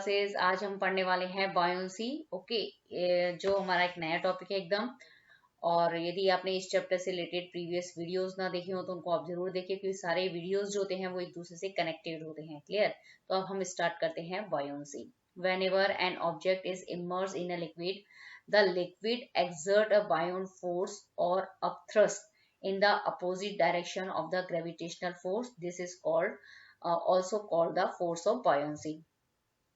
Classes. आज हम पढ़ने वाले हैं बायोन्सी। ओके, जो हमारा एक नया टॉपिक है एकदम। और यदि आपने इस चैप्टर से रिलेटेड प्रीवियस वीडियोस ना देखे हो तो उनको आप जरूर देखिए, क्योंकि सारे वीडियोस जो होते हैं वो एक दूसरे से कनेक्टेड होते हैं। क्लियर? तो अब हम स्टार्ट करते हैं buoyancy. Whenever an object is immersed in a liquid, the liquid exert a buoyant force or upthrust in the opposite direction of the gravitational force. This is called also called the force of buoyancy.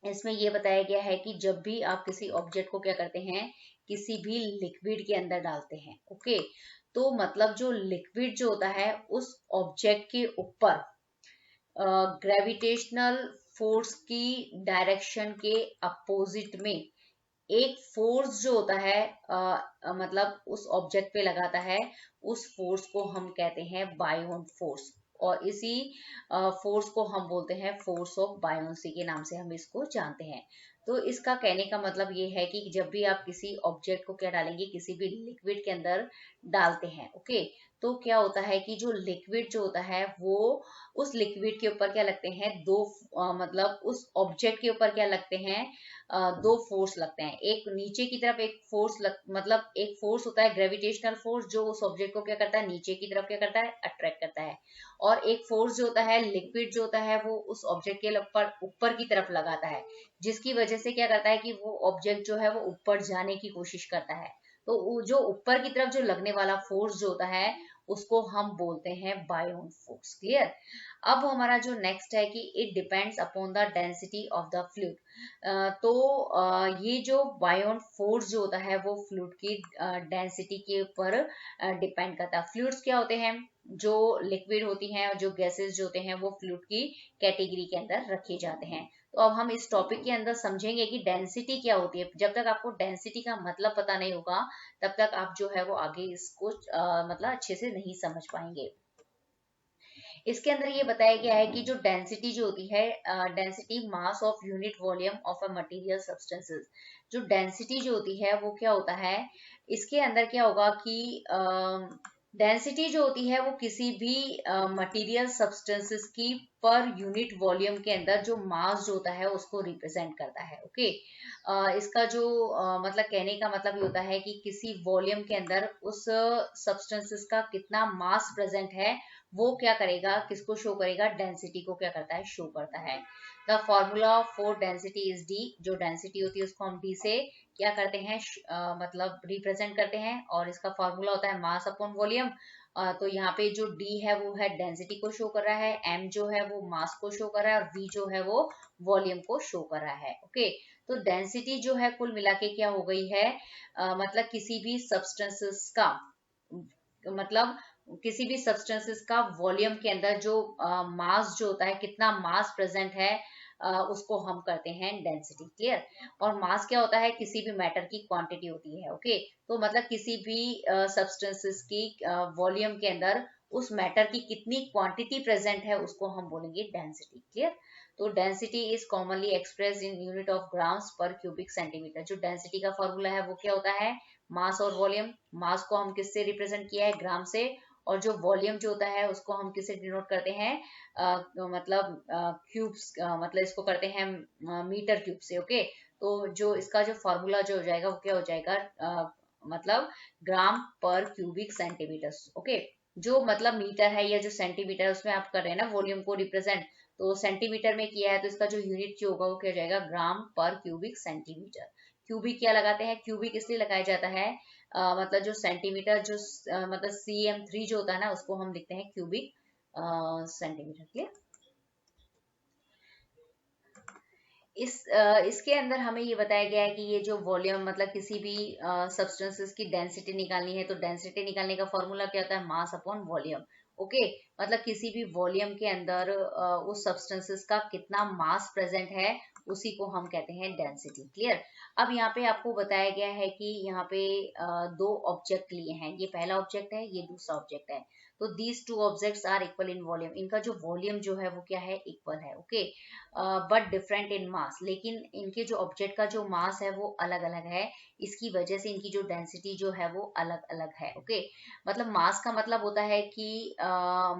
इसमें यह बताया गया है कि जब भी आप किसी ऑब्जेक्ट को क्या करते हैं, किसी भी लिक्विड के अंदर डालते हैं, ओके, तो मतलब जो लिक्विड जो होता है उस ऑब्जेक्ट के ऊपर ग्रेविटेशनल फोर्स की डायरेक्शन के अपोजिट में एक फोर्स जो होता है मतलब उस ऑब्जेक्ट पे लगाता है, उस फोर्स को हम कहते हैं बायोन फोर्स। और इसी फोर्स को हम बोलते हैं फोर्स ऑफ बायोन्सी के नाम से हम इसको जानते हैं। तो इसका कहने का मतलब ये है कि जब भी आप किसी ऑब्जेक्ट को क्या डालेंगे, किसी भी लिक्विड के अंदर डालते हैं, ओके, तो क्या होता है कि जो लिक्विड जो होता है वो उस लिक्विड के ऊपर क्या लगते हैं, दो मतलब उस ऑब्जेक्ट के ऊपर क्या लगते हैं, दो फोर्स लगते हैं। एक नीचे की तरफ एक फोर्स मतलब एक फोर्स होता है ग्रेविटेशनल फोर्स, जो उस ऑब्जेक्ट को क्या करता है, नीचे की तरफ क्या करता है, अट्रैक्ट करता है। और एक फोर्स जो होता है लिक्विड जो होता है वो उस ऑब्जेक्ट के ऊपर की तरफ लगाता है, जिसकी वजह से क्या करता है कि वो ऑब्जेक्ट जो है वो ऊपर जाने की कोशिश करता है। तो जो ऊपर की तरफ जो लगने वाला फोर्स जो होता है उसको हम बोलते हैं बायोन फोर्स। क्लियर? अब हमारा जो नेक्स्ट है कि it depends upon the density of the fluid. तो ये जो बायोन फोर्स जो होता है वो फ्लूइड की डेंसिटी के ऊपर डिपेंड करता है। फ्लूइड्स क्या होते हैं, जो लिक्विड होती हैं, जो गैसेस जो होते हैं वो फ्लूइड की कैटेगरी के अंदर रखे जाते हैं। तो अब हम इस टॉपिक के अंदर समझेंगे कि डेंसिटी क्या होती है। जब तक आपको डेंसिटी का मतलब पता नहीं होगा तब तक आप जो है वो आगे इसको मतलब अच्छे से नहीं समझ पाएंगे। इसके अंदर ये बताया गया है कि जो डेंसिटी जो होती है, density mass of unit volume of a material substances, जो डेंसिटी जो होती है वो क्या होता है, इसके अंदर क्या होगा कि डेंसिटी जो होती है वो किसी भी मटेरियल सब्सटेंसेस की पर यूनिट वॉल्यूम के अंदर जो मास जो होता है उसको रिप्रेजेंट करता है। ओके, इसका जो मतलब कहने का मतलब ये होता है कि किसी वॉल्यूम के अंदर उस सब्सटेंसेस का कितना मास प्रेजेंट है वो क्या करेगा, किसको शो करेगा, डेंसिटी को क्या करता है, शो करता है। The formula for density is D. जो डेंसिटी होती है उसको हम डी से क्या करते हैं, मतलब रिप्रेजेंट करते हैं, और इसका फॉर्मूला होता है मास अपॉन वॉल्यूम। तो यहाँ पे जो डी है वो है डेंसिटी को शो कर रहा है, एम जो है वो मास को शो कर रहा है, और वी जो है वो वॉल्यूम को शो कर रहा है। ओके, तो डेंसिटी जो है कुल मिला के क्या हो गई है, मतलब किसी भी सब्सटेंसेस का, मतलब किसी भी सब्सटेंसेस का वॉल्यूम के अंदर जो मास जो होता है, कितना मास प्रेजेंट है, उसको हम करते हैं डेंसिटी। क्लियर? और मास क्या होता है, किसी भी मैटर की क्वांटिटी होती है। ओके, तो मतलब किसी भी सब्सटेंसेस की वॉल्यूम के अंदर उस मैटर की कितनी क्वांटिटी प्रेजेंट है उसको हम बोलेंगे डेंसिटी। क्लियर? तो density is commonly express in unit of grams पर क्यूबिक सेंटीमीटर। जो डेंसिटी का फॉर्मूला है वो क्या होता है, मास और वॉल्यूम। मास को हम किससे रिप्रेजेंट किया है, ग्राम से, और जो वॉल्यूम जो होता है उसको हम किससे डिनोट करते हैं, मतलब क्यूब्स, मतलब इसको करते हैं मीटर क्यूब से। ओके, तो जो इसका जो फॉर्मूला जो हो जाएगा वो क्या हो जाएगा, मतलब ग्राम पर क्यूबिक सेंटीमीटर। ओके, जो मतलब मीटर है या जो सेंटीमीटर है उसमें आप कर रहे हैं ना वॉल्यूम को रिप्रेजेंट, तो सेंटीमीटर में किया है तो इसका जो यूनिट जो होगा वो क्या हो जाएगा, ग्राम पर क्यूबिक सेंटीमीटर। क्यूबिक क्या लगाते हैं, क्यूबिक इसलिए लगाया जाता है, मतलब जो सेंटीमीटर जो मतलब cm3 जो होता है ना उसको हम लिखते हैं क्यूबिक सेंटीमीटर। क्लियर? इसके अंदर हमें ये बताया गया है कि ये जो वॉल्यूम, मतलब किसी भी सब्सटेंसेस की डेंसिटी निकालनी है तो डेंसिटी निकालने का फॉर्मूला क्या होता है, मास अपॉन वॉल्यूम। ओके, मतलब किसी भी वॉल्यूम के अंदर उस सब्सटेंसेस का कितना मास प्रेजेंट है उसी को हम कहते हैं डेंसिटी। क्लियर? अब यहाँ पे आपको बताया गया है कि यहाँ पे दो ऑब्जेक्ट लिए हैं, ये पहला ऑब्जेक्ट है, ये दूसरा ऑब्जेक्ट है। तो these two objects are equal in volume. इनका जो वॉल्यूम जो है वो क्या है, इक्वल है। ओके, बट डिफरेंट इन मास। लेकिन इनके जो ऑब्जेक्ट का जो मास है वो अलग अलग है, इसकी वजह से इनकी जो डेंसिटी जो है वो अलग अलग है। ओके, मतलब मास का मतलब होता है कि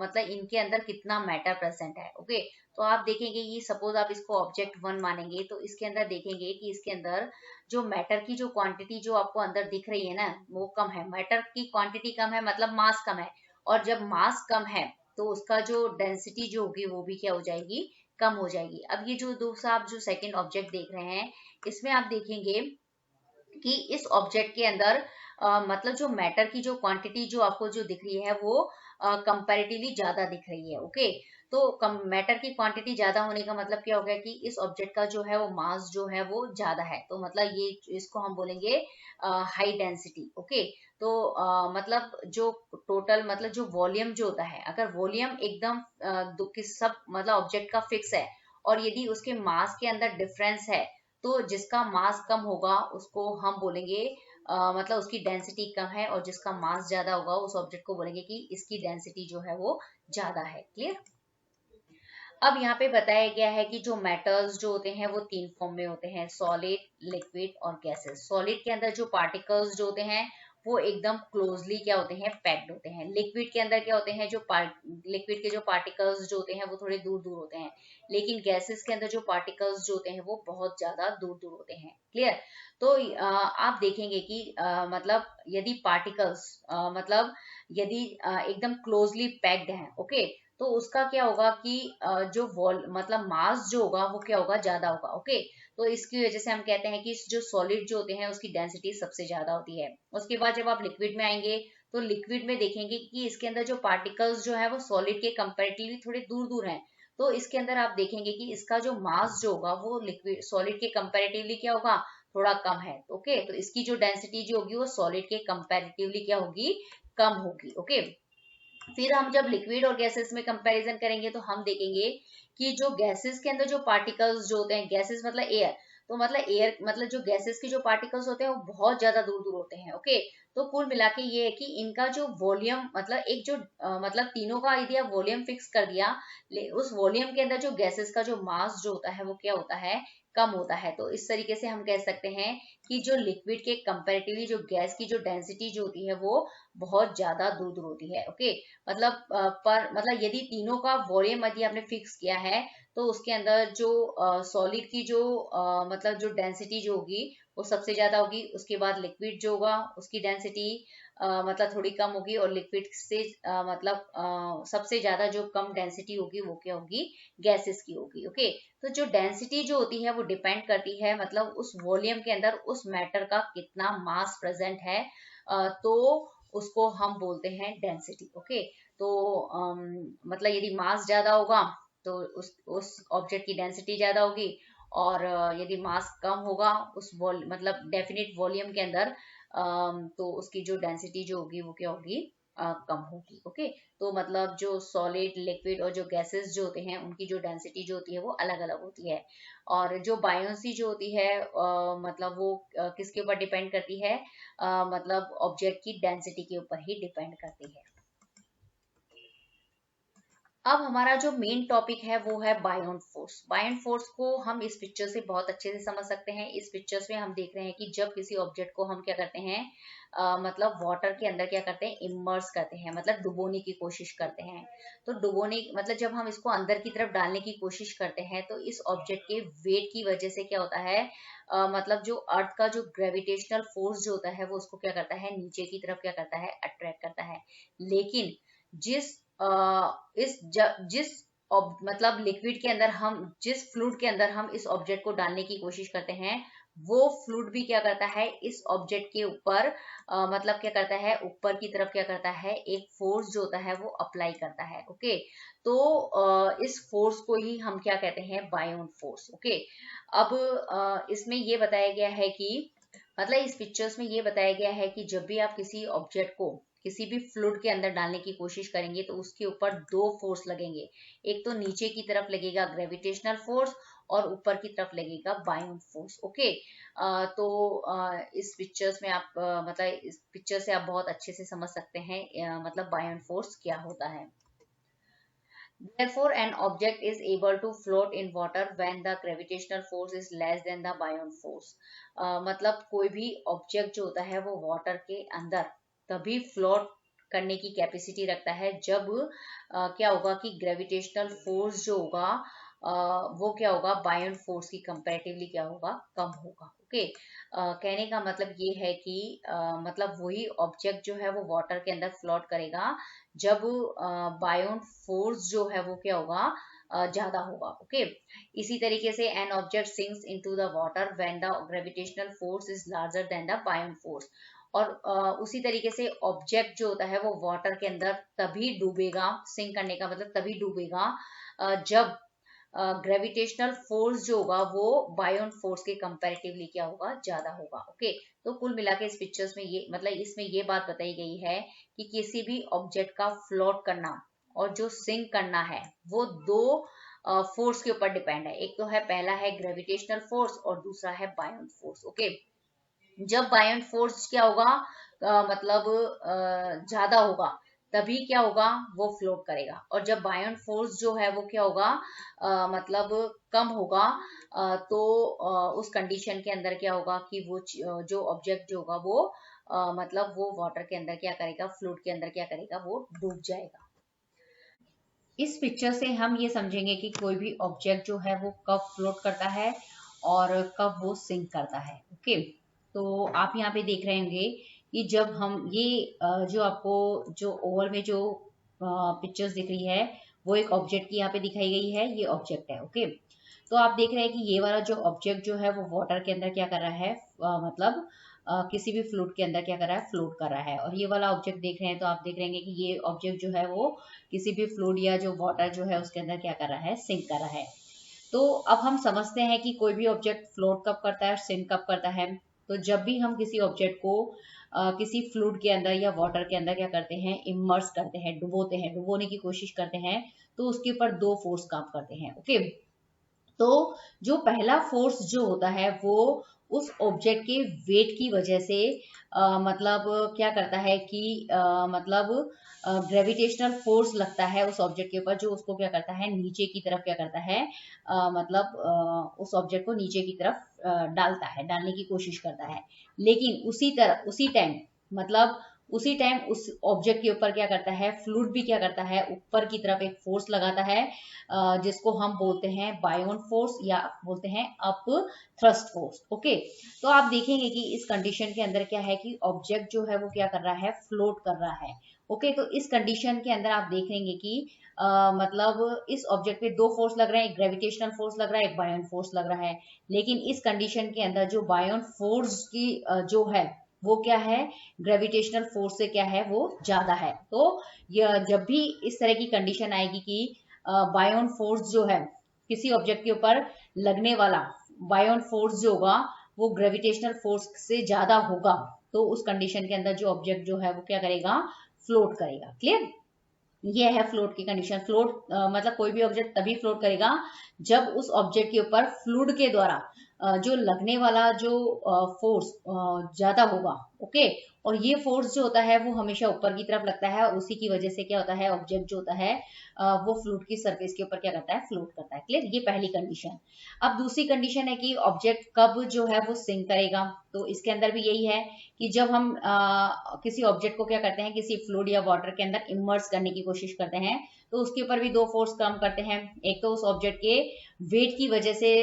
मतलब इनके अंदर कितना मैटर प्रेजेंट है। ओके, तो आप देखेंगे कि सपोज आप इसको ऑब्जेक्ट 1 मानेंगे, तो इसके अंदर देखेंगे कि इसके अंदर जो मैटर की जो क्वांटिटी जो आपको अंदर दिख रही है ना, वो कम है। मैटर की क्वांटिटी कम है मतलब मास कम है, और जब मास कम है तो उसका जो डेंसिटी जो होगी वो भी क्या हो जाएगी, कम हो जाएगी। अब ये जो दूसरा आप जो सेकंड ऑब्जेक्ट देख रहे हैं, इसमें आप देखेंगे कि इस ऑब्जेक्ट के अंदर मतलब जो मैटर की जो क्वांटिटी जो आपको जो दिख रही है वो कंपैरेटिवली ज्यादा दिख रही है। ओके, तो मैटर की क्वांटिटी ज्यादा होने का मतलब क्या हो गया कि इस ऑब्जेक्ट का जो है वो मास जो है वो ज्यादा है, तो मतलब ये इसको हम बोलेंगे हाई डेंसिटी। ओके, तो मतलब जो टोटल मतलब जो वॉल्यूम जो होता है, अगर वॉल्यूम एकदम किस सब मतलब ऑब्जेक्ट का फिक्स है, और यदि उसके मास के अंदर डिफरेंस है, तो जिसका मास कम होगा उसको हम बोलेंगे मतलब उसकी डेंसिटी कम है, और जिसका मास ज्यादा होगा उस ऑब्जेक्ट को बोलेंगे कि इसकी डेंसिटी जो है वो ज्यादा है। क्लियर। अब यहाँ पे बताया गया है कि जो मेटल्स जो होते हैं वो 3 फॉर्म में होते हैं, सॉलिड, लिक्विड और गैसेस। सॉलिड के अंदर जो पार्टिकल्स जो होते हैं वो एकदम क्लोजली क्या होते हैं, पैक्ड होते हैं। लिक्विड के अंदर क्या होते हैं, जो लिक्विड के जो पार्टिकल्स जो होते हैं वो थोड़े दूर दूर होते हैं, लेकिन गैसेस के अंदर जो पार्टिकल्स जो होते हैं वो बहुत ज्यादा दूर दूर होते हैं। क्लियर। तो आप देखेंगे कि मतलब यदि पार्टिकल्स मतलब यदि एकदम क्लोजली पैक्ड हैं, ओके, तो उसका क्या होगा कि जो वॉल मतलब मास जो होगा वो क्या होगा, ज्यादा होगा। ओके, तो इसकी वजह से हम कहते हैं कि जो सॉलिड जो होते हैं उसकी डेंसिटी सबसे ज्यादा होती है। उसके बाद जब आप लिक्विड में आएंगे, तो लिक्विड में देखेंगे कि इसके अंदर जो पार्टिकल्स जो है वो सॉलिड के कंपेरेटिवली थोड़े दूर दूर हैं, तो इसके अंदर आप देखेंगे कि इसका जो मास जो होगा वो लिक्विड सॉलिड के कंपेरेटिवली क्या होगा, थोड़ा कम है। ओके, तो इसकी जो डेंसिटी जो होगी वो सॉलिड के कंपेरेटिवली क्या होगी, कम होगी। ओके, फिर हम जब लिक्विड और गैसेस में कंपैरिजन करेंगे, तो हम देखेंगे कि जो गैसेस के अंदर जो पार्टिकल्स जो होते हैं, गैसेस मतलब एयर, तो मतलब एयर मतलब जो गैसेस के जो पार्टिकल्स होते हैं वो बहुत ज्यादा दूर दूर होते हैं। ओके, तो कुल मिला के ये है कि इनका जो वॉल्यूम मतलब एक जो मतलब तीनों का यदि आप वॉल्यूम फिक्स कर दिया, उस वॉल्यूम के अंदर जो गैसेस का जो मास जो होता है वो क्या होता है, कम होता है। तो इस तरीके से हम कह सकते हैं कि जो लिक्विड के कंपैरेटिवली जो गैस की जो डेंसिटी जो होती है वो बहुत ज्यादा दूर दूर होती है। ओके, मतलब पर मतलब यदि तीनों का वॉल्यूम यदि आपने फिक्स किया है, तो उसके अंदर जो सॉलिड की जो मतलब जो डेंसिटी जो होगी वो सबसे ज्यादा होगी। उसके बाद लिक्विड जो होगा उसकी डेंसिटी मतलब थोड़ी कम होगी, और लिक्विड से मतलब सबसे ज्यादा जो कम डेंसिटी होगी वो क्या होगी, गैसेस की होगी। ओके, तो जो डेंसिटी जो होती है वो डिपेंड करती है मतलब उस वॉल्यूम के अंदर उस मैटर का कितना मास प्रेजेंट है, तो उसको हम बोलते हैं डेंसिटी। ओके, तो मतलब यदि मास ज्यादा होगा तो उस ऑब्जेक्ट की डेंसिटी ज्यादा होगी, और यदि मास कम होगा उस मतलब डेफिनेट वॉल्यूम के अंदर, तो उसकी जो डेंसिटी जो होगी वो क्या होगी, कम होगी। ओके, तो मतलब जो सॉलिड, लिक्विड और जो गैसेस जो होते हैं उनकी जो डेंसिटी जो होती है वो अलग अलग होती है। और जो बायोन्सी जो होती है मतलब वो किसके ऊपर डिपेंड करती है, मतलब ऑब्जेक्ट की डेंसिटी के ऊपर ही डिपेंड करती है। अब हमारा जो मेन टॉपिक है वो है बायोन फोर्स। बायोन फोर्स को हम इस पिक्चर से बहुत अच्छे से समझ सकते हैं। इस पिक्चर्स में हम देख रहे हैं कि जब किसी ऑब्जेक्ट को हम क्या करते हैं, मतलब वाटर के अंदर क्या करते हैं, इमर्स करते हैं, मतलब डुबोने की कोशिश करते हैं। तो डुबोने मतलब जब हम इसको अंदर की तरफ डालने की कोशिश करते हैं, तो इस ऑब्जेक्ट के वेट की वजह से क्या होता है, मतलब जो अर्थ का जो ग्रेविटेशनल फोर्स जो होता है वो उसको क्या करता है, नीचे की तरफ क्या करता है, अट्रैक्ट करता है। लेकिन जिस जिस मतलब लिक्विड के अंदर हम जिस फ्लूइड के अंदर हम इस ऑब्जेक्ट को डालने की कोशिश करते हैं, वो फ्लूइड भी क्या करता है, इस ऑब्जेक्ट के ऊपर मतलब क्या करता है, ऊपर की तरफ क्या करता है, एक फोर्स जो होता है वो अप्लाई करता है। ओके, तो इस फोर्स को ही हम क्या कहते हैं, बायोन फोर्स। ओके, अब इसमें ये बताया गया है कि मतलब इस पिक्चर्स में ये बताया गया है कि जब भी आप किसी ऑब्जेक्ट को किसी भी फ्लूइड के अंदर डालने की कोशिश करेंगे, तो उसके ऊपर दो फोर्स लगेंगे। एक तो नीचे की तरफ लगेगा ग्रेविटेशनल फोर्स, और ऊपर की तरफ लगेगा बायोन फोर्स। ओके, तो इस पिक्चर्स में आप मतलब इस पिक्चर से आप बहुत अच्छे से समझ सकते हैं मतलब बायोन फोर्स क्या होता है। Therefore, an object is able to float in water when the gravitational force is less than the buoyant force. मतलब कोई भी ऑब्जेक्ट जो होता है वो वाटर के अंदर तभी फ्लोट करने की कैपेसिटी रखता है जब क्या होगा कि ग्रेविटेशनल फोर्स जो होगा वो क्या होगा, बायोन फोर्स की कंपैरेटिवली क्या होगा, कम होगा। ओके, कहने का मतलब ये है कि मतलब वही ऑब्जेक्ट जो है वो वाटर के अंदर फ्लोट करेगा जब बायोन फोर्स जो है वो क्या होगा, ज्यादा होगा। ओके, इसी तरीके से an object sinks into the water when the gravitational force is larger than the buoyant force. और उसी तरीके से ऑब्जेक्ट जो होता है वो वाटर के अंदर तभी डूबेगा, सिंक करने का मतलब तभी डूबेगा जब ग्रेविटेशनल फोर्स जो होगा वो बायोन फोर्स के कंपैरेटिवली क्या होगा, ज्यादा होगा। ओके, तो कुल मिला के इस पिक्चर्स में ये मतलब इसमें ये बात बताई गई है कि किसी भी ऑब्जेक्ट का फ्लोट करना और जो सिंक करना है वो दो फोर्स के ऊपर डिपेंड है। एक तो है, पहला है ग्रेविटेशनल फोर्स और दूसरा है बायोन फोर्स। ओके, जब बायोन फोर्स क्या होगा, मतलब ज्यादा होगा, तभी क्या होगा, वो फ्लोट करेगा। और जब बायोन फोर्स जो है वो क्या होगा, मतलब कम होगा, तो उस कंडीशन के अंदर क्या होगा कि वो जो ऑब्जेक्ट जो होगा वो मतलब वो वाटर के अंदर क्या करेगा, फ्लूइड के अंदर क्या करेगा, वो डूब जाएगा। इस पिक्चर से हम ये समझेंगे कि कोई भी ऑब्जेक्ट जो है वो कब फ्लोट करता है और कब वो सिंक करता है। ओके, तो आप यहाँ पे देख रहे होंगे कि जब हम ये जो आपको जो ओवल में जो पिक्चर्स दिख रही है वो एक ऑब्जेक्ट की यहाँ पे दिखाई गई है, ये ऑब्जेक्ट है। ओके, तो आप देख रहे हैं कि ये वाला जो ऑब्जेक्ट जो है वो वाटर के अंदर क्या कर रहा है, मतलब किसी भी फ्लूइड के अंदर क्या कर रहा है, फ्लोट कर रहा है। और ये वाला ऑब्जेक्ट देख रहे हैं तो आप देख रहे हैं कि ये ऑब्जेक्ट जो है वो किसी भी फ्लूइड या जो वाटर जो है उसके अंदर क्या कर रहा है, सिंक कर रहा है। तो अब हम समझते हैं कि कोई भी ऑब्जेक्ट फ्लोट कब करता है और सिंक कब करता है। तो जब भी हम किसी ऑब्जेक्ट को किसी फ्लूइड के अंदर या वाटर के अंदर क्या करते हैं, इमर्स करते हैं, डुबोते हैं, डुबोने की कोशिश करते हैं, तो उसके ऊपर दो फोर्स काम करते हैं। ओके, तो जो पहला फोर्स जो होता है वो उस ऑब्जेक्ट के वेट की वजह से मतलब क्या करता है कि मतलब ग्रेविटेशनल फोर्स लगता है उस ऑब्जेक्ट के ऊपर, जो उसको क्या करता है, नीचे की तरफ क्या करता है, मतलब उस ऑब्जेक्ट को नीचे की तरफ डालता है, डालने की कोशिश करता है। लेकिन उसी टाइम मतलब उसी टाइम उस ऑब्जेक्ट के ऊपर क्या करता है, फ्लूइड भी क्या करता है, ऊपर की तरफ एक फोर्स लगाता है, जिसको हम बोलते हैं बायोन फोर्स या बोलते हैं अप थ्रस्ट फोर्स। ओके, तो आप देखेंगे कि इस कंडीशन के अंदर क्या है कि ऑब्जेक्ट जो है वो क्या कर रहा है, फ्लोट कर रहा है। ओके, तो इस कंडीशन के अंदर आप देखेंगे कि मतलब इस ऑब्जेक्ट पे दो फोर्स लग रहे हैं, एक ग्रेविटेशनल फोर्स लग रहा है, एक बायोन फोर्स लग रहा है। लेकिन इस कंडीशन के अंदर जो बायोन फोर्स की जो है वो क्या है, ग्रेविटेशनल फोर्स से क्या है, वो ज्यादा है। तो यह जब भी इस तरह की कंडीशन आएगी कि बायोन फोर्स जो है किसी ऑब्जेक्ट के ऊपर लगने वाला बायोन फोर्स जो होगा वो ग्रेविटेशनल फोर्स से ज्यादा होगा, तो उस कंडीशन के अंदर जो ऑब्जेक्ट जो है वो क्या करेगा, फ्लोट करेगा। क्लियर, ये है फ्लोट की कंडीशन। फ्लोट मतलब कोई भी ऑब्जेक्ट तभी फ्लोट करेगा जब उस ऑब्जेक्ट के ऊपर फ्लूइड के द्वारा जो लगने वाला जो फोर्स ज्यादा होगा। ओके, और ये फोर्स जो होता है वो हमेशा ऊपर की तरफ लगता है और उसी की वजह से क्या होता है, ऑब्जेक्ट जो होता है वो फ्लूइड की सरफेस के ऊपर क्या करता है, फ्लोट करता है। क्लियर, ये पहली कंडीशन। अब दूसरी कंडीशन है कि ऑब्जेक्ट कब जो है वो सिंक करेगा। तो इसके अंदर भी यही है कि जब हम किसी ऑब्जेक्ट को क्या करते हैं, किसी फ्लूइड या वाटर के अंदर इमर्स करने की कोशिश करते हैं, तो उसके ऊपर भी दो फोर्स काम करते हैं। एक तो उस ऑब्जेक्ट के वेट की वजह से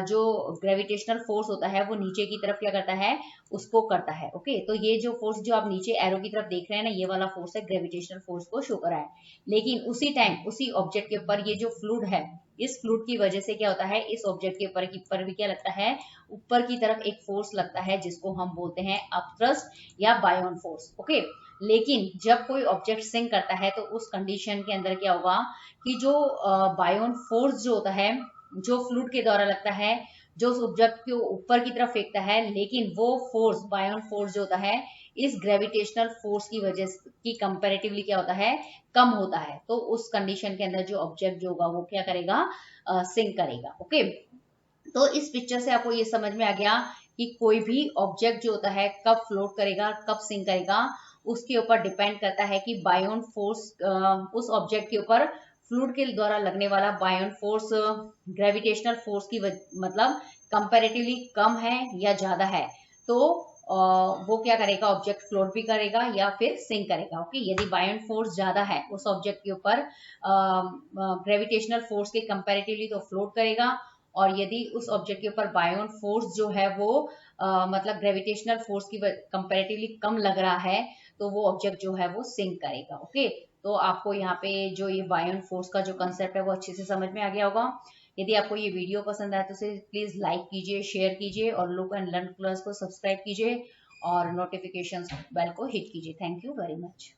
जो ग्रेविटेशनल फोर्स होता है वो नीचे की तरफ क्या करता है, उसको करता है। ओके, तो ये जो फोर्स जो आप नीचे एरो की तरफ देख रहे हैं ना, ये वाला फोर्स है ग्रेविटेशनल फोर्स को शो कर रहा है। लेकिन उसी टाइम उसी ऑब्जेक्ट के ऊपर ये जो फ्लूइड है, इस फ्लूइड की वजह से क्या होता है, इस ऑब्जेक्ट के ऊपर भी क्या लगता है, ऊपर की तरफ एक फोर्स लगता है जिसको हम बोलते हैं अपथ्रस्ट या बायोन फोर्स। ओके, लेकिन जब कोई ऑब्जेक्ट सिंक करता है तो उस कंडीशन के अंदर क्या होगा कि जो बायोन फोर्स जो होता है, जो फ्लूइड के द्वारा लगता है, जो उस ऑब्जेक्ट को ऊपर की तरफ फेंकता है, लेकिन वो फोर्स बायोन फोर्स जो होता है इस ग्रेविटेशनल फोर्स की वजह की कंपैरेटिवली क्या होता है, कम होता है। तो उस कंडीशन के अंदर जो ऑब्जेक्ट जो होगा वो क्या करेगा, सिंक करेगा। ओके, तो इस पिक्चर से आपको ये समझ में आ गया कि कोई भी ऑब्जेक्ट जो होता है कब फ्लोट करेगा, कब सिंक करेगा, उसके ऊपर डिपेंड करता है कि बायोन फोर्स उस ऑब्जेक्ट के ऊपर फ्लूइड के द्वारा लगने वाला बायोन फोर्स ग्रेविटेशनल फोर्स की मतलब कंपैरेटिवली कम है या ज्यादा है। तो वो क्या करेगा, ऑब्जेक्ट फ्लोट भी करेगा या फिर सिंक करेगा। ओके, यदि बायोन फोर्स ज्यादा है उस ऑब्जेक्ट के ऊपर ग्रेविटेशनल फोर्स के कंपैरेटिवली तो फ्लोट करेगा, और यदि उस ऑब्जेक्ट के ऊपर बायोन फोर्स जो है वो मतलब ग्रेविटेशनल फोर्स की कंपैरेटिवली कम लग रहा है, तो वो ऑब्जेक्ट जो है वो सिंक करेगा। ओके, तो आपको यहाँ पे जो ये बायोन फोर्स का जो कंसेप्ट है वो अच्छे से समझ में आ गया होगा। यदि आपको ये वीडियो पसंद आए तो उसे प्लीज लाइक कीजिए, शेयर कीजिए, और लुक एंड लर्न क्लास को सब्सक्राइब कीजिए, और नोटिफिकेशन बेल को हिट कीजिए। Thank you very much.